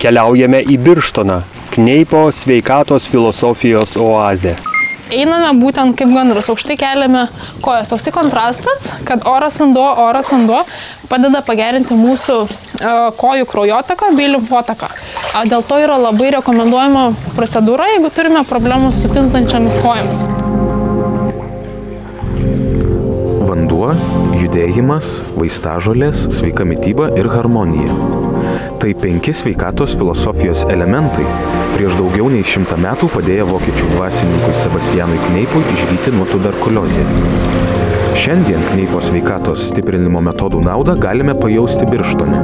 Keliaujame į Birštoną, Kneipo sveikatos filosofijos oazę. Einame būtent kaip gandrus, aukštai keliame kojas. Toksai kontrastas, kad oras vanduo padeda pagerinti mūsų kojų kraujotaką bei limfotaką. Dėl to yra labai rekomenduojama procedūra, jeigu turime problemų su tinstančiamis kojomis. Vanduo, judėjimas, vaistažolės, sveika mityba ir harmonija. Tai 5 sveikatos filosofijos elementai, prieš daugiau nei 100 metų padėjo vokiečių dvasininkui Sebastianui Kneipui išgyti nuo tuberkuliozės. Šiandien Kneipo sveikatos stiprinimo metodų naudą galime pajausti Birštone.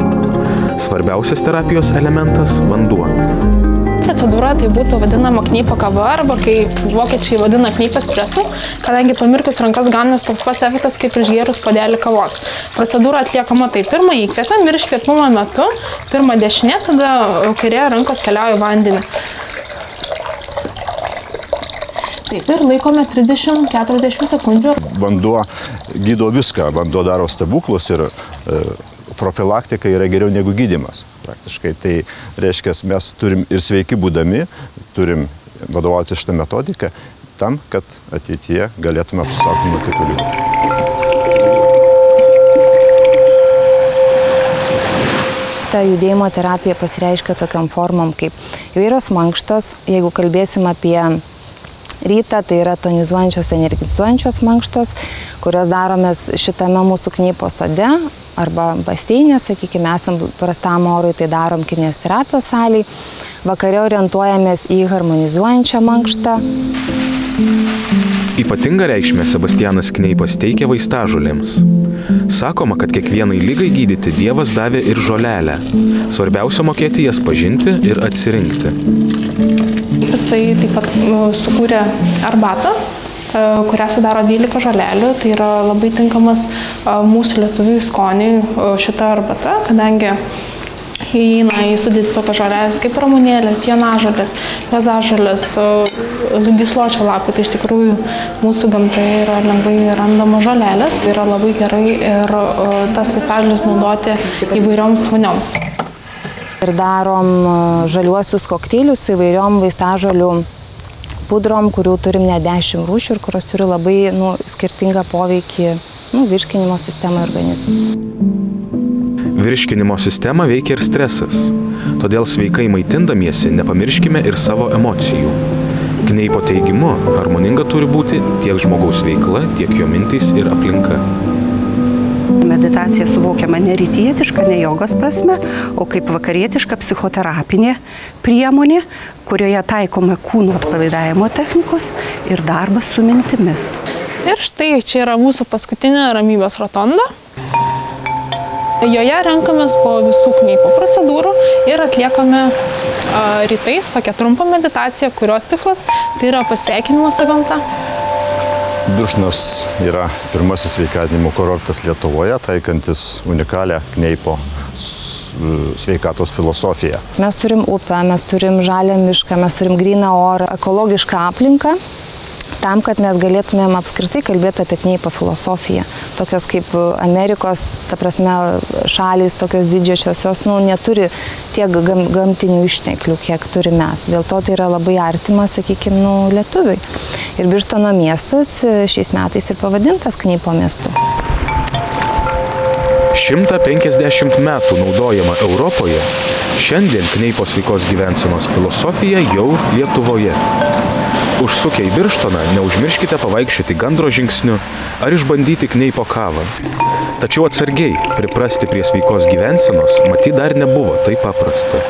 Svarbiausias terapijos elementas – vanduo. Procedūra tai būtų vadinama kneipo kava, arba kaip vokiečiai vadina kneipas espreso, kadangi pamirkus rankas gaunas toks pats efektas kaip išgėrus puodelį kavos. Procedūra atliekama tai pirmą įkvepiam ir iškvėpimo metu, pirmą dešinė, tada kairė rankos keliauja į vandenį. Taip ir laikome 30-40 sekundžių. Vanduo gydo viską, vanduo daro stebuklus ir profilaktika yra geriau negu gydymas. Praktiškai tai reiškia, mes turim ir sveiki būdami, turim vadovauti šitą metodiką tam, kad ateityje galėtume apsisaugoti nuo kitų ligų. Ta judėjimo terapija pasireiškia tokiom formom kaip įvairios mankštos. Jeigu kalbėsim apie rytą, tai yra tonizuojančios, energizuojančios mankštos, kurios daromės šitame mūsų kneipo sode arba baseinė, sakykime, esam prastam orui, tai darom kineziterapijos salėj. Vakare orientuojamės į harmonizuojančią mankštą. Ypatingą reikšmę Sebastianas Kneipas teikia vaistažolėms. Sakoma, kad kiekvienai ligai gydyti Dievas davė ir žolelę. Svarbiausia mokėti jas pažinti ir atsirinkti. Jisai taip pat sukūrė arbatą, kurią sudaro 12 žolelių. Tai yra labai tinkamas mūsų lietuvių skoniui šita arbata, kadangi įeina į sudėtį tokias žolelės kaip ramunėlės, jonažolės, juozažolės, gysločio lapai. Tai iš tikrųjų mūsų gamtoje yra lengvai randama žolelės. Yra labai gerai ir tas vaistažoles naudoti įvairioms vonioms. Ir darom žaliuosius kokteilius su įvairiom vaistažolių pudrom, kurių turim ne 10 rūšių ir kurios turi labai skirtingą poveikį virškinimo sistemai organizmui. Virškinimo sistemą veikia ir stresas. Todėl sveikai maitindamiesi nepamirškime ir savo emocijų. Kneipo teigimu, harmoninga turi būti tiek žmogaus veikla, tiek jo mintys ir aplinka. Meditacija suvokiama ne rytietiška, ne jogos prasme, o kaip vakarietiška psichoterapinė priemonė, kurioje taikoma kūno atpalaidavimo technikos ir darbas su mintimis. Ir štai čia yra mūsų paskutinė ramybės rotonda. Joje renkamės po visų kneipo procedūrų ir atliekame rytais tokią trumpą meditaciją, kurios tikslas tai yra pasveikinimas su gamta. Birštonas yra pirmasis sveikatinimo kurortas Lietuvoje, taikantis unikalią Kneipo sveikatos filosofiją. Mes turim upę, mes turim žalią mišką, mes turim gryną orą, ekologišką aplinką, tam, kad mes galėtumėm apskritai kalbėti apie Kneipo filosofiją. Tokios kaip Amerikos, ta prasme, šalys, tokios didžiosios, jos neturi tiek gamtinių išteklių, kiek turi mes. Dėl to tai yra labai artima, sakykime, lietuviui. Ir Birštono miestas šiais metais ir pavadintas Kneipo miestu. 150 metų naudojama Europoje, šiandien Kneipo sveikos gyvensenos filosofija jau Lietuvoje. Užsukę į Birštoną, neužmirškite pavaikščioti gandro žingsniu ar išbandyti Kneipo kavą. Tačiau atsargiai, priprasti prie sveikos gyvensenos, matyt, dar nebuvo taip paprasta.